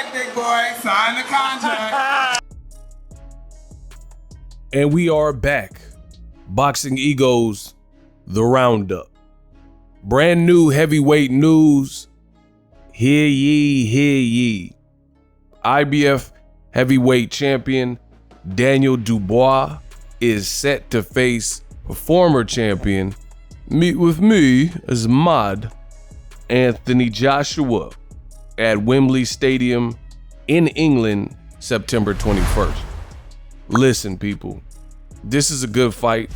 right, big boy. Sign the contract. And we are back. Boxingego's The Roundup. Brand new heavyweight news. Hear ye, hear ye. IBF heavyweight champion Daniel Dubois is set to face former champion, meet with me as Mod, Anthony Joshua at Wembley Stadium in England, September 21st. Listen, people, this is a good fight.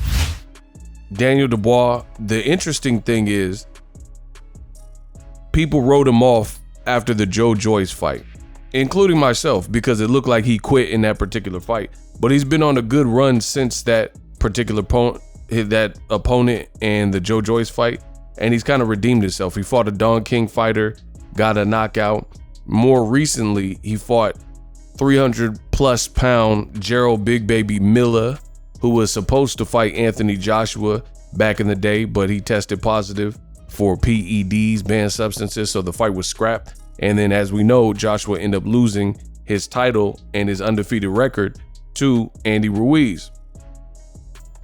Daniel Dubois, the interesting thing is, people wrote him off after the Joe Joyce fight, including myself, because it looked like he quit in that particular fight. But he's been on a good run since that particular opponent and the Joe Joyce fight, and he's kind of redeemed himself. He fought a Don King fighter, got a knockout. More recently, he fought 300-plus pound Gerald Big Baby Miller, who was supposed to fight Anthony Joshua back in the day, but he tested positive for PEDs, banned substances, so the fight was scrapped. And then, as we know, Joshua ended up losing his title and his undefeated record to Andy Ruiz.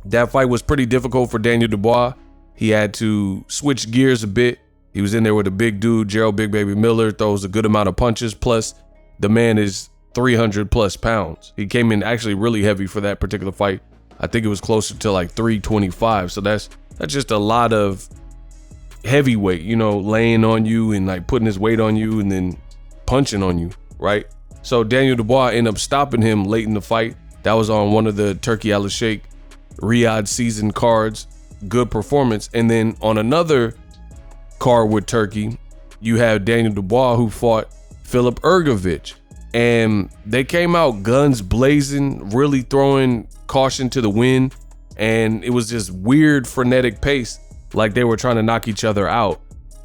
That fight was pretty difficult for Daniel Dubois. He had to switch gears a bit. He was in there with a big dude. Gerald Big Baby Miller throws a good amount of punches. Plus, the man is 300-plus pounds. He came in actually really heavy for that particular fight. I think it was closer to like 325. So that's just a lot of heavyweight, laying on you and like putting his weight on you and then punching on you, right? So Daniel Dubois ended up stopping him late in the fight. That was on one of the Turkey Al Sheikh Riyadh season cards. Good performance. And then on another card with Turkey, you have Daniel Dubois, who fought Filip Ergovic. And they came out guns blazing, really throwing caution to the wind. And it was just weird, frenetic pace, like they were trying to knock each other out.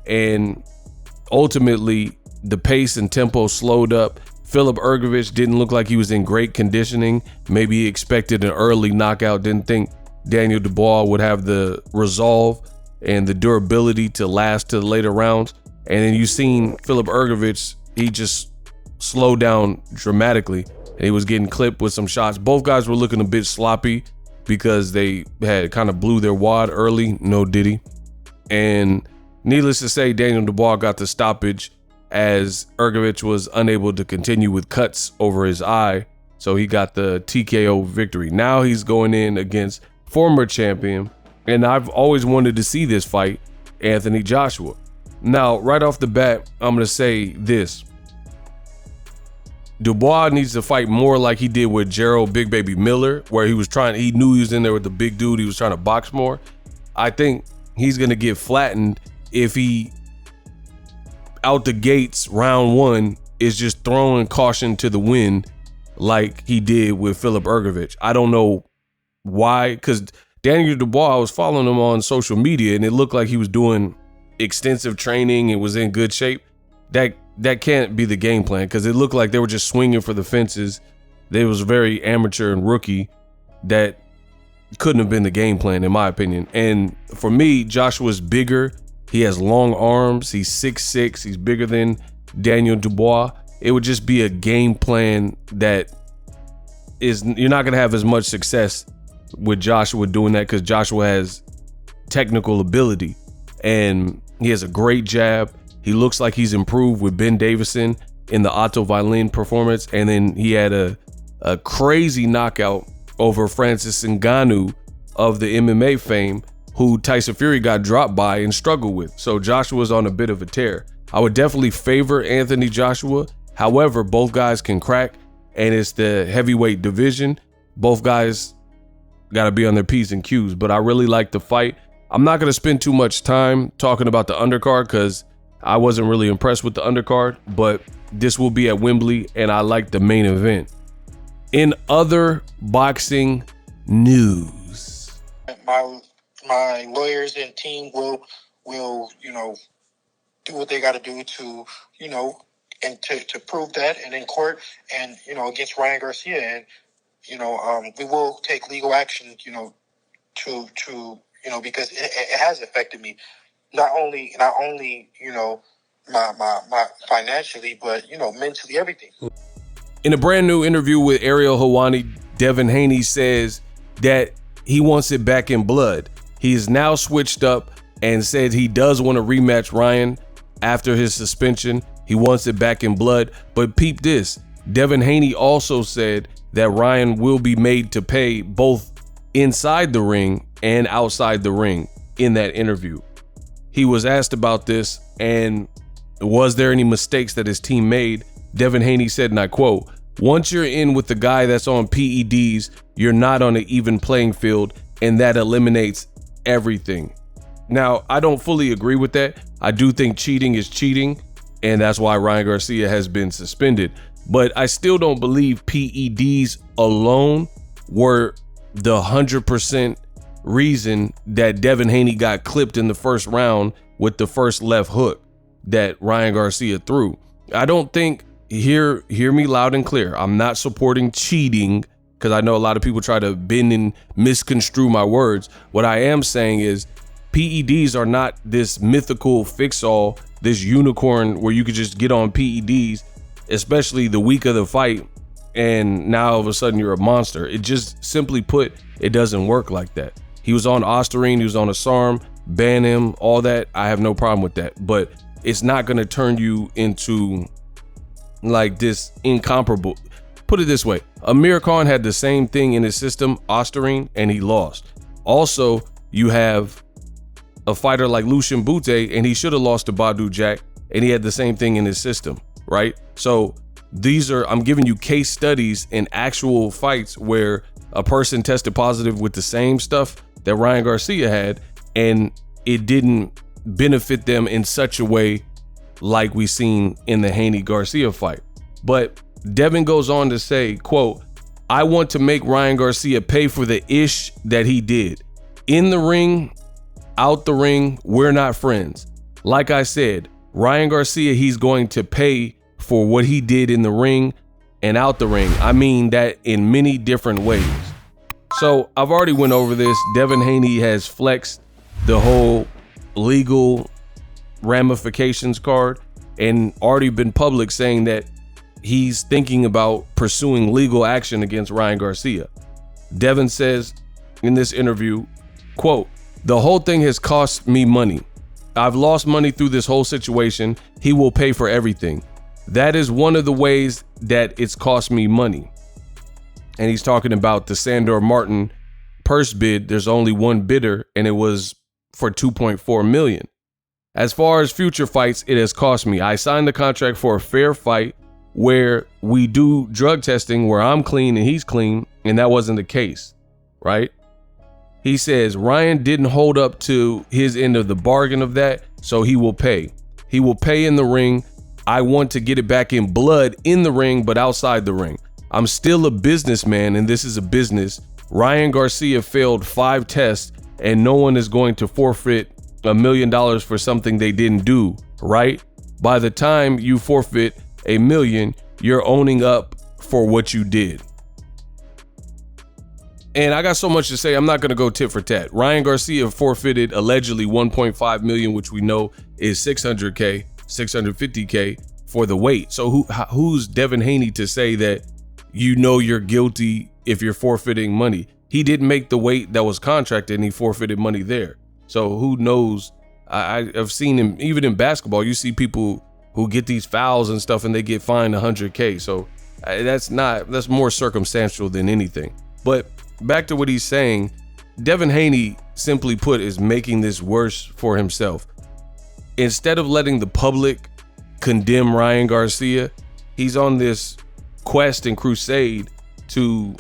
And ultimately, the pace and tempo slowed up. Filip Ergovic didn't look like he was in great conditioning. Maybe he expected an early knockout, didn't think Daniel Dubois would have the resolve and the durability to last to the later rounds. And then you seen Filip Ergovic, he just slowed down dramatically. And he was getting clipped with some shots. Both guys were looking a bit sloppy because they had kind of blew their wad early, no diddy. And needless to say, Daniel Dubois got the stoppage as Ergovic was unable to continue with cuts over his eye. So he got the TKO victory. Now he's going in against former champion, and I've always wanted to see this fight, Anthony Joshua. Now, right off the bat, I'm going to say this. Dubois needs to fight more like he did with Gerald Big Baby Miller, where he knew he was in there with the big dude. He was trying to box more. I think he's going to get flattened if he, out the gates, round one, is just throwing caution to the wind like he did with Filip Ergovic. I don't know why, because Daniel Dubois, I was following him on social media, and it looked like he was doing extensive training and was in good shape. That can't be the game plan, because it looked like they were just swinging for the fences. They was very amateur and rookie. That couldn't have been the game plan, in my opinion. And for me, Joshua's bigger. He has long arms. He's 6'6". He's bigger than Daniel Dubois. It would just be a game plan that you're not going to have as much success with Joshua doing that, because Joshua has technical ability and he has a great jab. He looks like he's improved with Ben Davison in the Otto Violin performance. And then he had a crazy knockout over Francis Ngannou of the MMA fame, who Tyson Fury got dropped by and struggled with. So Joshua's on a bit of a tear. I would definitely favor Anthony Joshua. However, both guys can crack, and it's the heavyweight division. Both guys got to be on their P's and Q's, but I really like the fight. I'm not going to spend too much time talking about the undercard because I wasn't really impressed with the undercard, but this will be at Wembley, and I like the main event. In other boxing news, my lawyers and team will do what they got to do to and to prove that, and in court, and against Ryan Garcia, and we will take legal action to because it has affected me, not only my financially, but mentally, everything. In a brand new interview with Ariel Helwani, Devin Haney says that he wants it back in blood. He is now switched up and said he does want to rematch Ryan after his suspension. He wants it back in blood. But peep this, Devin Haney also said that Ryan will be made to pay both inside the ring and outside the ring in that interview. He was asked about this and was there any mistakes that his team made? Devin Haney said, and I quote, "Once you're in with the guy that's on PEDs, you're not on an even playing field, and that eliminates everything." Now, I don't fully agree with that. I do think cheating is cheating, and that's why Ryan Garcia has been suspended. But I still don't believe PEDs alone were the 100% reason that Devin Haney got clipped in the first round with the first left hook that Ryan Garcia threw. I don't think, hear me loud and clear, I'm not supporting cheating, because I know a lot of people try to bend and misconstrue my words. What I am saying is PEDs are not this mythical fix-all, this unicorn where you could just get on PEDs, especially the week of the fight, and now all of a sudden you're a monster. It just, simply put, it doesn't work like that. He was on Ostarine, he was on a SARM, ban him, all that. I have no problem with that, but it's not going to turn you into like this incomparable. Put it this way, Amir Khan had the same thing in his system, Ostarine, and he lost. Also, you have a fighter like Lucian Bute, and he should have lost to Badu Jack, and he had the same thing in his system, right? So these are, I'm giving you case studies in actual fights where a person tested positive with the same stuff that Ryan Garcia had, and it didn't benefit them in such a way like we seen in the Haney Garcia fight. But Devin goes on to say, quote, "I want to make Ryan Garcia pay for the ish that he did. In the ring, out the ring, we're not friends. Like I said, Ryan Garcia, he's going to pay for what he did in the ring and out the ring. I mean that in many different ways." So I've already went over this. Devin Haney has flexed the whole legal ramifications card and already been public saying that he's thinking about pursuing legal action against Ryan Garcia. Devin says in this interview, quote, "The whole thing has cost me money. I've lost money through this whole situation. He will pay for everything. That is one of the ways that it's cost me money." And he's talking about the Sandor Martin purse bid. There's only one bidder, and it was for $2.4 million. As far as future fights, it has cost me. I signed the contract for a fair fight where we do drug testing, where I'm clean and he's clean, and that wasn't the case, right? He says Ryan didn't hold up to his end of the bargain of that, so he will pay. He will pay in the ring. I want to get it back in blood in the ring, but outside the ring. I'm still a businessman, and this is a business. Ryan Garcia failed 5 tests, and no one is going to forfeit $1 million for something they didn't do, right? By the time you forfeit $1 million, you're owning up for what you did. And I got so much to say, I'm not going to go tit for tat. Ryan Garcia forfeited allegedly $1.5 million, which we know is $600K, $650K for the weight. So who's Devin Haney to say that you're guilty if you're forfeiting money? He didn't make the weight that was contracted, and he forfeited money there. So who knows? I've seen him, even in basketball, you see people who get these fouls and stuff and they get fined $100K. So that's more circumstantial than anything. But back to what he's saying, Devin Haney, simply put, is making this worse for himself. Instead of letting the public condemn Ryan Garcia, he's on this quest and crusade to,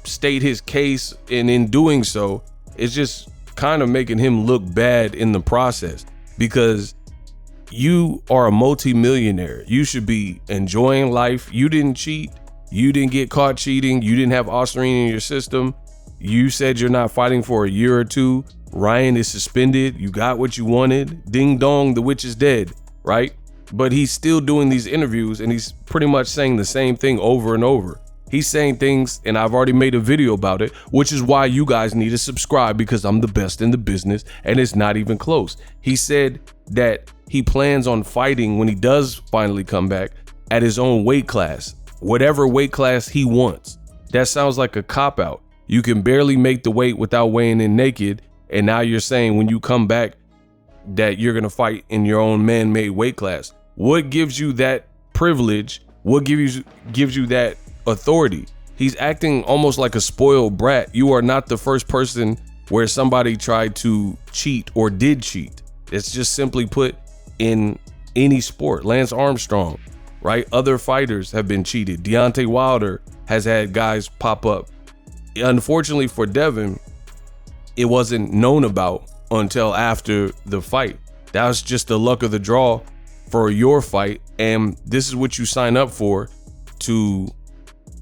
state his case. And in doing so, it's just kind of making him look bad in the process, because you are a multimillionaire. You should be enjoying life. You didn't cheat. You didn't get caught cheating. You didn't have Ostarine in your system. You said you're not fighting for a year or two. Ryan is suspended. You got what you wanted. Ding dong, the witch is dead, right? But he's still doing these interviews, and he's pretty much saying the same thing over and over. He's saying things, and I've already made a video about it, which is why you guys need to subscribe, because I'm the best in the business, and it's not even close. He said that he plans on fighting when he does finally come back at his own weight class, whatever weight class he wants. That sounds like a cop-out. You can barely make the weight without weighing in naked, and now you're saying when you come back that you're gonna fight in your own man-made weight class. What gives you that privilege? What gives you that authority? He's acting almost like a spoiled brat. You are not the first person where somebody tried to cheat or did cheat. It's just simply put in any sport. Lance Armstrong, right? Other fighters have been cheated. Deontay Wilder has had guys pop up. Unfortunately for Devin, it wasn't known about until after the fight. That was just the luck of the draw for your fight. And this is what you sign up for, to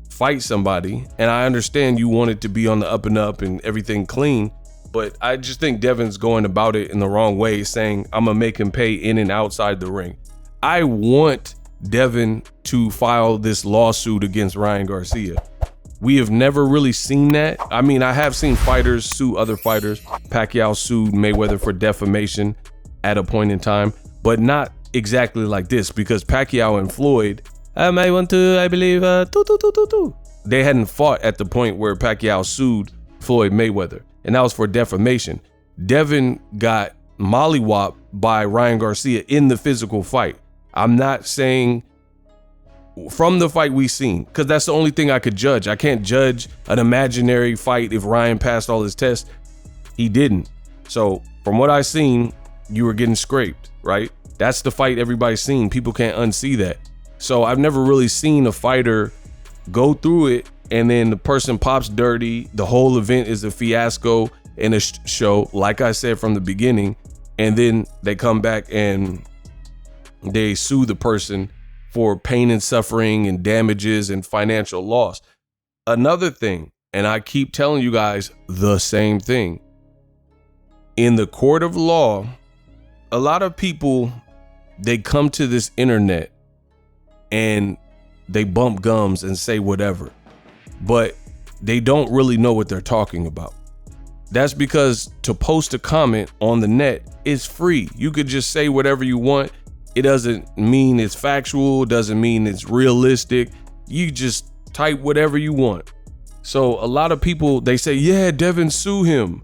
fight somebody. And I understand you want it to be on the up and up and everything clean, but I just think Devin's going about it in the wrong way, saying I'm gonna make him pay in and outside the ring. I want Devin to file this lawsuit against Ryan Garcia. We have never really seen that. I mean, I have seen fighters sue other fighters. Pacquiao sued Mayweather for defamation at a point in time, but not exactly like this, because Pacquiao and Floyd, they hadn't fought at the point where Pacquiao sued Floyd Mayweather, and that was for defamation. Devin got mollywopped by Ryan Garcia in the physical fight. I'm not saying from the fight we seen, because that's the only thing I could judge. I can't judge an imaginary fight if Ryan passed all his tests. He didn't. So from what I seen, you were getting scraped, right? That's the fight everybody's seen. People can't unsee that. So I've never really seen a fighter go through it and then the person pops dirty. The whole event is a fiasco and a show, like I said from the beginning, and then they come back and they sue the person for pain and suffering and damages and financial loss. Another thing, and I keep telling you guys the same thing, in the court of law, a lot of people, they come to this internet and they bump gums and say whatever, but they don't really know what they're talking about. That's because to post a comment on the net is free. You could just say whatever you want. It doesn't mean it's factual, doesn't mean it's realistic. You just type whatever you want. So a lot of people, they say, yeah, Devin, sue him.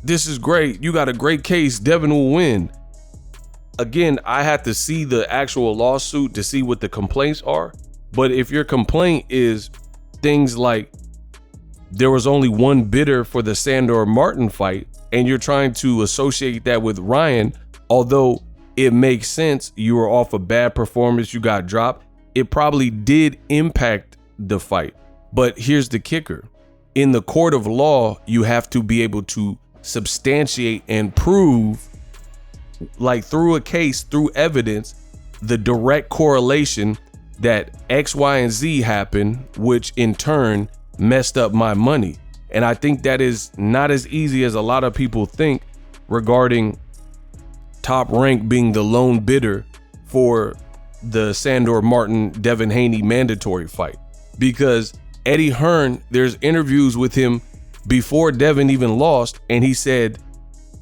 This is great. You got a great case. Devin will win. Again, I have to see the actual lawsuit to see what the complaints are. But if your complaint is things like there was only one bidder for the Sandor Martin fight, and you're trying to associate that with Ryan, although it makes sense, you were off a bad performance, you got dropped, it probably did impact the fight. But here's the kicker. In the court of law, you have to be able to substantiate and prove, like through a case, through evidence, the direct correlation that X, Y, and Z happened, which in turn messed up my money. And I think that is not as easy as a lot of people think regarding Top Rank being the lone bidder for the Sandor Martin Devin Haney mandatory fight. Because Eddie Hearn, there's interviews with him before Devin even lost, and he said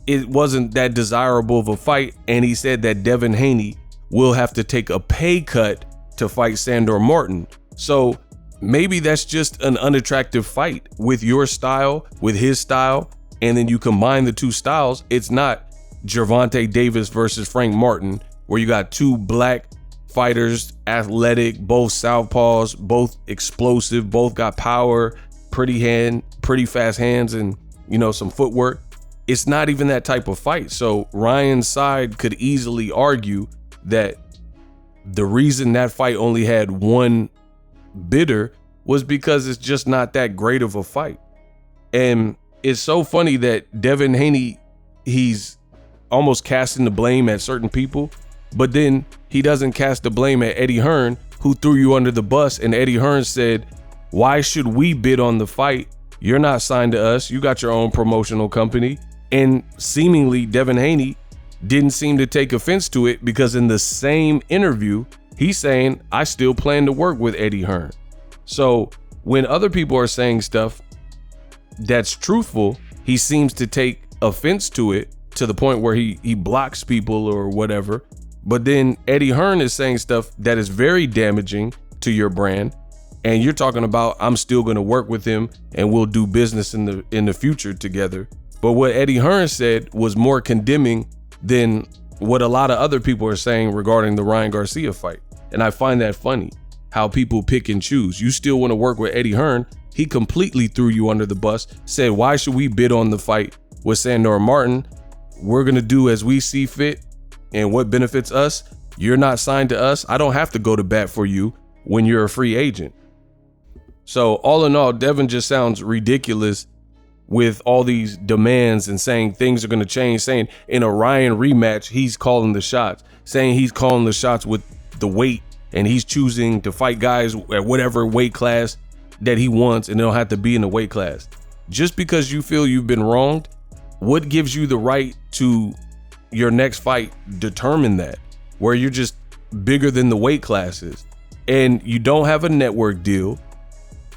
it wasn't that desirable of a fight, and he said that Devin Haney will have to take a pay cut to fight Sandor Martin. So maybe that's just an unattractive fight with your style, with his style, and then you combine the two styles. It's not Gervonta Davis versus Frank Martin, where you got two black fighters, athletic, both southpaws, both explosive, both got power, pretty fast hands, and some footwork. It's not even that type of fight. So Ryan's side could easily argue that the reason that fight only had one bidder was because it's just not that great of a fight. And it's so funny that Devin Haney, he's almost casting the blame at certain people, but then he doesn't cast the blame at Eddie Hearn, who threw you under the bus. And Eddie Hearn said, why should we bid on the fight? You're not signed to us. You got your own promotional company. And seemingly Devin Haney didn't seem to take offense to it, because in the same interview, he's saying, I still plan to work with Eddie Hearn. So when other people are saying stuff that's truthful, he seems to take offense to it. to the point where he blocks people or whatever. But then Eddie Hearn is saying stuff that is very damaging to your brand. And you're talking about, I'm still going to work with him and we'll do business in the future together. But what Eddie Hearn said was more condemning than what a lot of other people are saying regarding the Ryan Garcia fight. And I find that funny, how people pick and choose. You still want to work with Eddie Hearn. He completely threw you under the bus, said, why should we bid on the fight with Sandor Martin? We're going to do as we see fit and what benefits us. You're not signed to us. I don't have to go to bat for you when you're a free agent. So all in all, Devin just sounds ridiculous with all these demands and saying things are going to change, saying in a Ryan rematch, he's calling the shots, saying he's calling the shots with the weight and he's choosing to fight guys at whatever weight class that he wants and they don't have to be in the weight class. Just because you feel you've been wronged, what gives you the right to your next fight determine that, where you're just bigger than the weight classes and you don't have a network deal?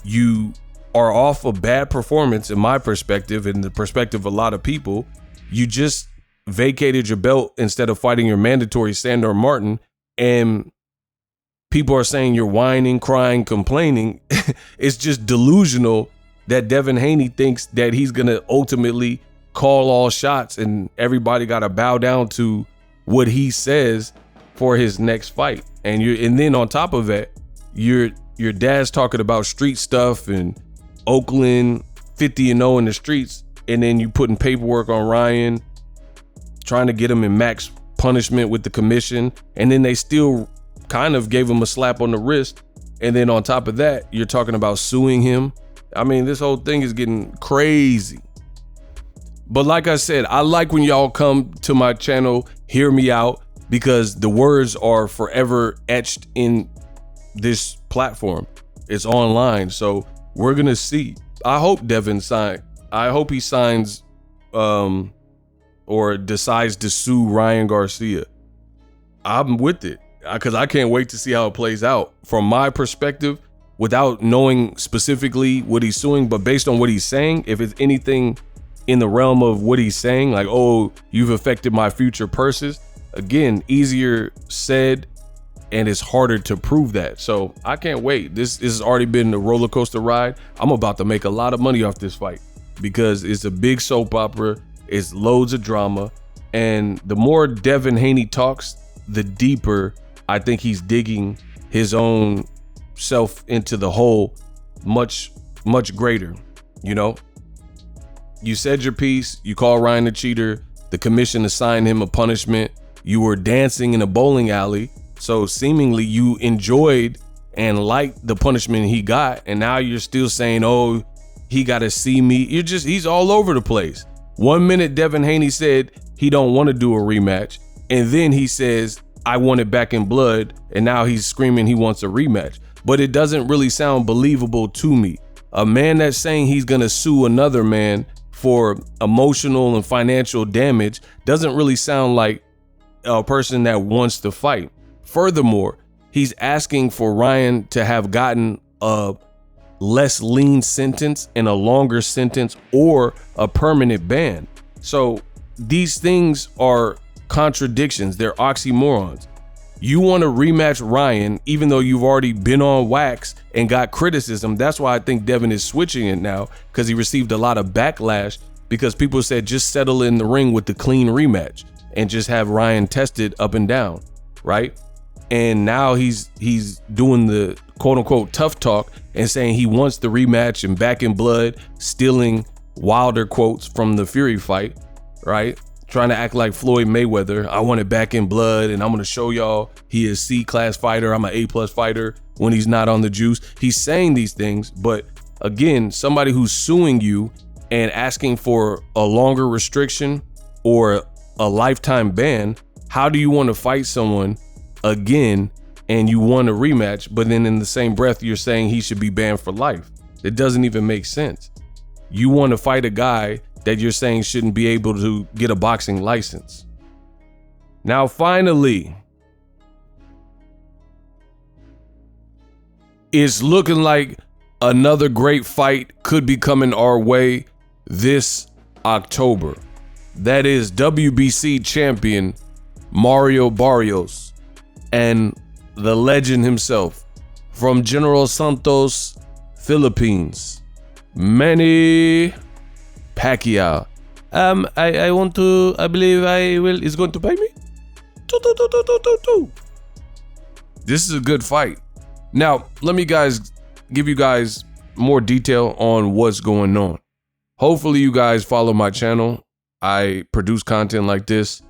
You are off a bad performance in my perspective and the perspective of a lot of people. You just vacated your belt instead of fighting your mandatory Sandor Martin, and people are saying you're whining, crying, complaining. It's just delusional that Devin Haney thinks that he's going to ultimately call all shots and everybody got to bow down to what he says for his next fight. And then on top of that, your dad's talking about street stuff and Oakland 50-0 in the streets, and then you putting paperwork on Ryan, trying to get him in max punishment with the commission, and then they still kind of gave him a slap on the wrist. And then on top of that, you're talking about suing him. I mean, this whole thing is getting crazy. But like I said, I like when y'all come to my channel, hear me out, because the words are forever etched in this platform. It's online, so we're gonna see. I hope Devin signs. I hope he signs or decides to sue Ryan Garcia. I'm with it because I can't wait to see how it plays out. From my perspective, without knowing specifically what he's suing, but based on what he's saying, if it's anything in the realm of what he's saying, like, oh, you've affected my future purses, again, easier said and it's harder to prove that. So I can't wait. This has already been a roller coaster ride. I'm about to make a lot of money off this fight because it's a big soap opera. It's loads of drama. And the more Devin Haney talks, the deeper I think he's digging his own self into the hole much, much greater. You know, you said your piece. You call Ryan a cheater. The commission assigned him a punishment. You were dancing in a bowling alley. So seemingly you enjoyed and liked the punishment he got. And now you're still saying, oh, he got to see me. He's all over the place. 1 minute Devin Haney said he don't want to do a rematch. And then he says, I want it back in blood. And now he's screaming he wants a rematch. But it doesn't really sound believable to me. A man that's saying he's going to sue another man for emotional and financial damage doesn't really sound like a person that wants to fight. Furthermore, he's asking for Ryan to have gotten a less lean sentence and a longer sentence or a permanent ban. So these things are contradictions. They're oxymorons. You want to rematch Ryan, even though you've already been on wax and got criticism. That's why I think Devin is switching it now, because he received a lot of backlash because people said just settle in the ring with the clean rematch and just have Ryan tested up and down, right? And now he's doing the quote unquote tough talk and saying he wants the rematch and back in blood, stealing Wilder quotes from the Fury fight, right? Trying to act like Floyd Mayweather. I want it back in blood and I'm going to show y'all he is C-class fighter. I'm an A+ fighter when he's not on the juice. He's saying these things, but again, somebody who's suing you and asking for a longer restriction or a lifetime ban, how do you want to fight someone again and you want a rematch, but then in the same breath you're saying he should be banned for life? It doesn't even make sense. You want to fight a guy that you're saying shouldn't be able to get a boxing license. Now finally, it's looking like another great fight could be coming our way this October. That is WBC champion Mario Barrios and the legend himself from General Santos, Philippines, Manny Pacquiao. I believe I will, is going to pay me. This is a good fight. Now, let me give you guys more detail on what's going on. Hopefully you guys follow my channel. I produce content like this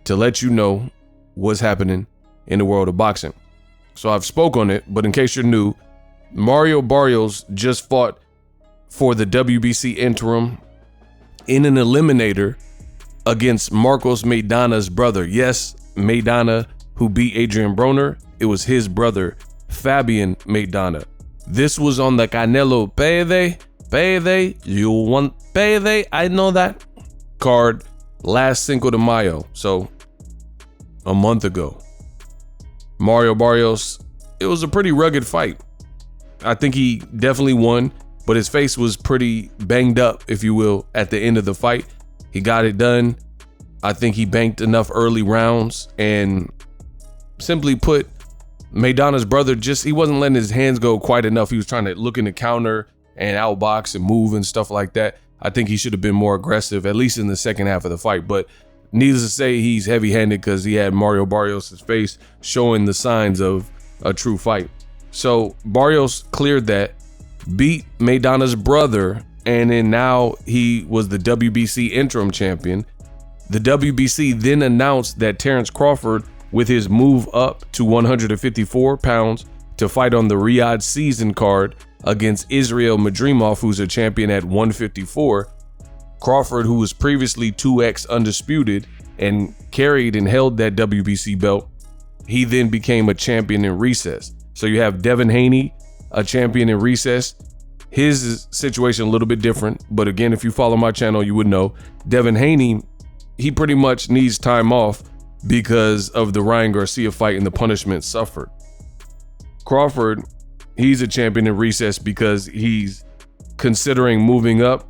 to let you know what's happening in the world of boxing. So I've spoke on it, but in case you're new, Mario Barrios just fought for the WBC interim in an eliminator against Marcos Maidana's brother. Yes, Maidana, who beat Adrian Broner. It was his brother, Fabian Maidana. This was on the Canelo Payday, you want payday, I know that, card last Cinco de Mayo, so a month ago. Mario Barrios, it was a pretty rugged fight. I think he definitely won, but his face was pretty banged up, if you will, at the end of the fight. He got it done. I think he banked enough early rounds, and simply put, Maidana's brother he wasn't letting his hands go quite enough. He was trying to look in the counter and outbox and move and stuff like that. I think he should have been more aggressive, at least in the second half of the fight. But needless to say, he's heavy-handed because he had Mario Barrios' face showing the signs of a true fight. So Barrios cleared that, beat Maidana's brother, and then now he was the WBC interim champion. The WBC then announced that Terrence Crawford, with his move up to 154 pounds to fight on the Riyadh season card against Israel Madrimov, who's a champion at 154. Crawford, who was previously 2X undisputed and carried and held that WBC belt, he then became a champion in recess. So you have Devin Haney, a champion in recess. His situation a little bit different, but again, if you follow my channel, you would know Devin Haney, he pretty much needs time off because of the Ryan Garcia fight and the punishment suffered. Crawford, he's a champion in recess because he's considering moving up.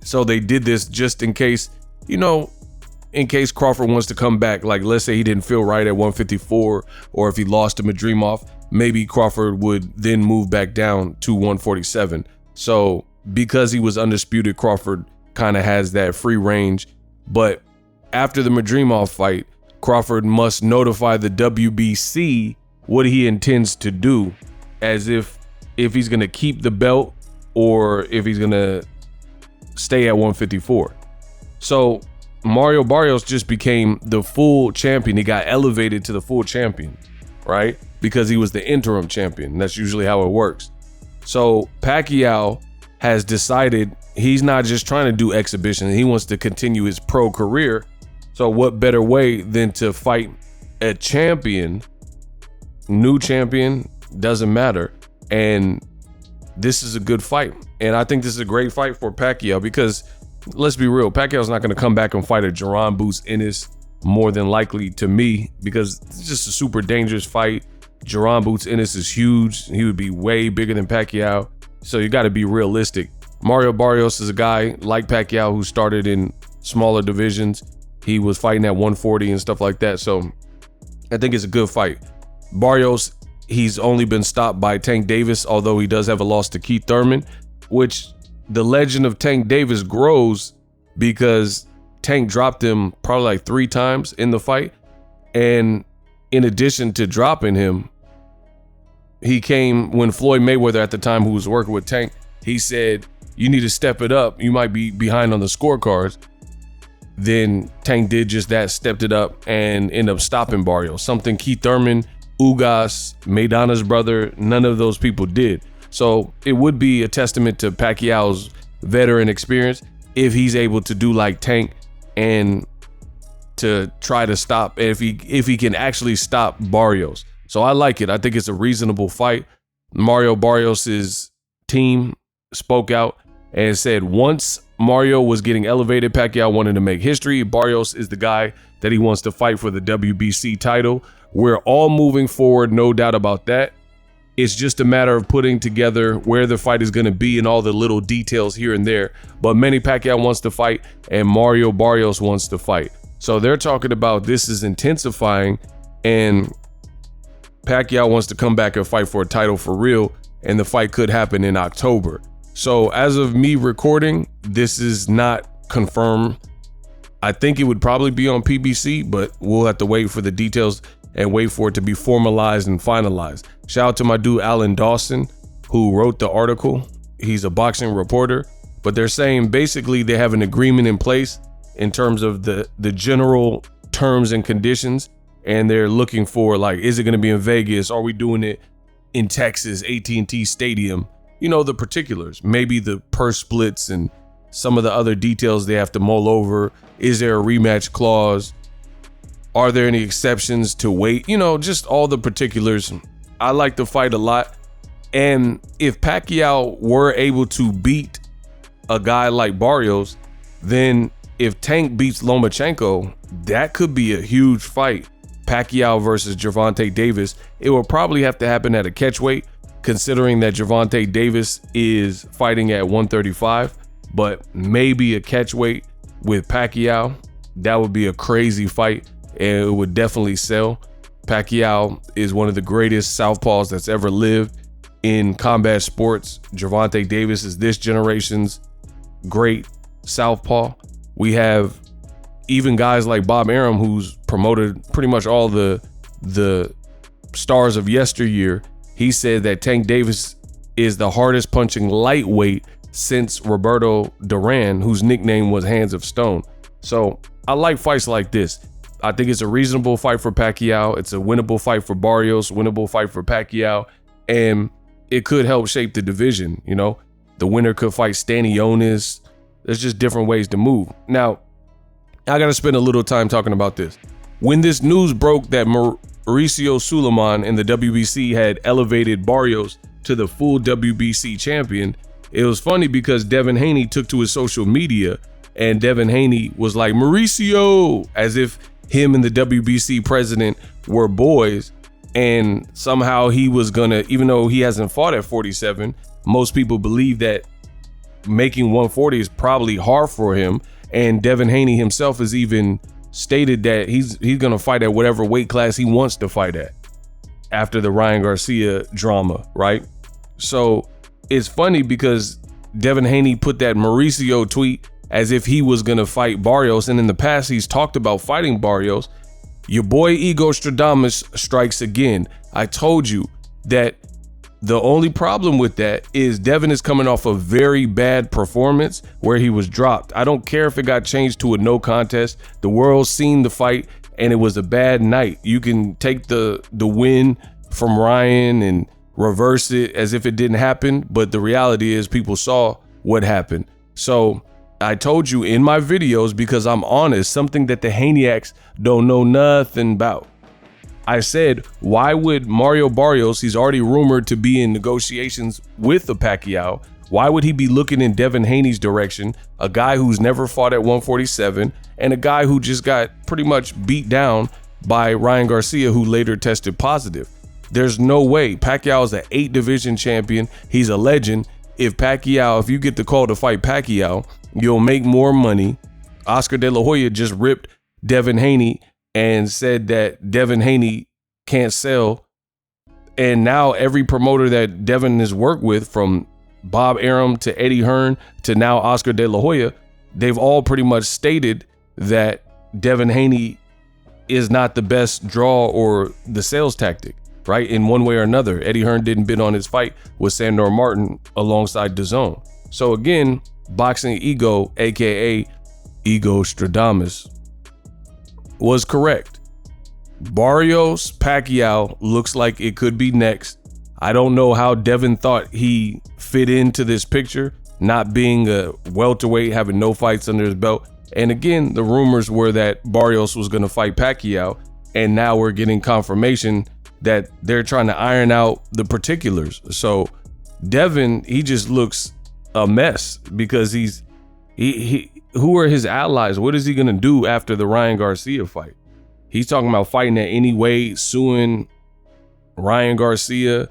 So they did this just in case, in case Crawford wants to come back. Like, let's say he didn't feel right at 154, or if he lost to Madrimov, maybe Crawford would then move back down to 147. So because he was undisputed, Crawford kind of has that free range. But after the Madrimov fight, Crawford must notify the WBC what he intends to do, as if he's going to keep the belt or if he's going to stay at 154. So Mario Barrios just became the full champion. He got elevated to the full champion, right? Because he was the interim champion. That's usually how it works. So Pacuiao has decided he's not just trying to do exhibition. He wants to continue his pro career. So what better way than to fight a champion, new champion, doesn't matter. And this is a good fight. And I think this is a great fight for Pacuiao because, let's be real, Pacquiao's not going to come back and fight a Jaron Boots Ennis, more than likely, to me, because it's just a super dangerous fight. Jaron Boots Ennis is huge. He would be way bigger than Pacuiao. So you got to be realistic. Mario Barrios is a guy like Pacuiao who started in smaller divisions. He was fighting at 140 and stuff like that. So I think it's a good fight. Barrios, he's only been stopped by Tank Davis, although he does have a loss to Keith Thurman, which the legend of Tank Davis grows because Tank dropped him probably like 3 times in the fight. And in addition to dropping him, he came when Floyd Mayweather at the time, who was working with Tank, he said, you need to step it up. You might be behind on the scorecards. Then Tank did just that, stepped it up and ended up stopping Barrios. Something Keith Thurman, Ugas, Maidana's brother, none of those people did. So it would be a testament to Pacquiao's veteran experience if he's able to do like Tank and to try to stop, if he can actually stop Barrios. So I like it. I think it's a reasonable fight. Mario Barrios' team spoke out and said once Mario was getting elevated, Pacquiao wanted to make history. Barrios is the guy that he wants to fight for the WBC title. We're all moving forward, no doubt about that. It's just a matter of putting together where the fight is going to be and all the little details here and there. But Manny Pacquiao wants to fight and Mario Barrios wants to fight. So they're talking about this is intensifying, and Pacquiao wants to come back and fight for a title for real, and the fight could happen in October. So as of me recording, this is not confirmed. I think it would probably be on PBC, but we'll have to wait for the details and wait for it to be formalized and finalized. Shout out to my dude Alan Dawson, who wrote the article. He's a boxing reporter, but they're saying basically they have an agreement in place in terms of the general terms and conditions, and they're looking for, like, is it going to be in Vegas? Are we doing it in Texas, AT&T Stadium? You know, the particulars, maybe the purse splits and some of the other details they have to mull over. Is there a rematch clause? Are there any exceptions to weight? You know, just all the particulars. I like the fight a lot. And if Pacquiao were able to beat a guy like Barrios, then if Tank beats Lomachenko, that could be a huge fight. Pacquiao versus Gervonta Davis. It will probably have to happen at a catchweight, considering that Gervonta Davis is fighting at 135, but maybe a catchweight with Pacquiao. That would be a crazy fight, and it would definitely sell. Pacquiao is one of the greatest southpaws that's ever lived in combat sports. Gervonta Davis is this generation's great southpaw. We have even guys like Bob Arum, who's promoted pretty much all the stars of yesteryear. He said that Tank Davis is the hardest punching lightweight since Roberto Duran, whose nickname was Hands of Stone. So I like fights like this. I think it's a reasonable fight for Pacquiao. It's a winnable fight for Barrios, winnable fight for Pacquiao, and it could help shape the division. You know, the winner could fight Stanionis. There's just different ways to move. Now, I got to spend a little time talking about this. When this news broke that Mauricio Suleiman and the WBC had elevated Barrios to the full WBC champion, it was funny because Devin Haney took to his social media, and Devin Haney was like, Mauricio, as if him and the WBC president were boys, and somehow he was gonna, even though he hasn't fought at 47, most people believe that making 140 is probably hard for him. And Devin Haney himself has even stated that he's gonna fight at whatever weight class he wants to fight at after the Ryan Garcia drama, right? So it's funny because Devin Haney put that Mauricio tweet as if he was gonna fight Barrios, and in the past he's talked about fighting Barrios. Your boy Ego Stradamus strikes again. I told you that the only problem with that is Devin is coming off a very bad performance where he was dropped. I don't care if it got changed to a no contest. The world's seen the fight and it was a bad night. You can take the win from Ryan and reverse it as if it didn't happen, but the reality is people saw what happened. So I told you in my videos, because I'm honest, something that the Haniacs don't know nothing about. I said, why would Mario Barrios, he's already rumored to be in negotiations with the Pacquiao, why would he be looking in Devin Haney's direction, a guy who's never fought at 147 and a guy who just got pretty much beat down by Ryan Garcia, who later tested positive? There's no way. Pacquiao is an 8 division champion. He's a legend. If you get the call to fight Pacquiao, you'll make more money. Oscar De La Hoya just ripped Devin Haney and said that Devin Haney can't sell. And now every promoter that Devin has worked with, from Bob Arum to Eddie Hearn to now Oscar De La Hoya, they've all pretty much stated that Devin Haney is not the best draw or the sales tactic, right? In one way or another. Eddie Hearn didn't bid on his fight with Sandor Martin alongside DAZN. So again, Boxingego, aka Ego Stradamus, was correct. Barrios Pacquiao looks like it could be next. I don't know how Devin thought he fit into this picture, not being a welterweight, having no fights under his belt. And again, the rumors were that Barrios was going to fight Pacquiao, and now we're getting confirmation that they're trying to iron out the particulars. So Devin, he just looks a mess because who are his allies? What is he gonna do after the Ryan Garcia fight? He's talking about fighting at any weight, suing Ryan Garcia.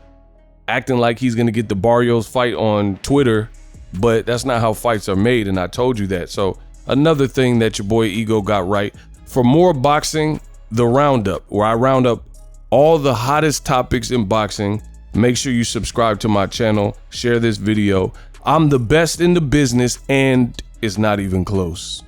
acting like he's gonna get the Barrios fight on Twitter, but that's not how fights are made, and I told you that. So another thing that your boy Ego got right. For more boxing, the Roundup, where I round up all the hottest topics in boxing. Make sure you subscribe to my channel, share this video. I'm the best in the business, and it's not even close.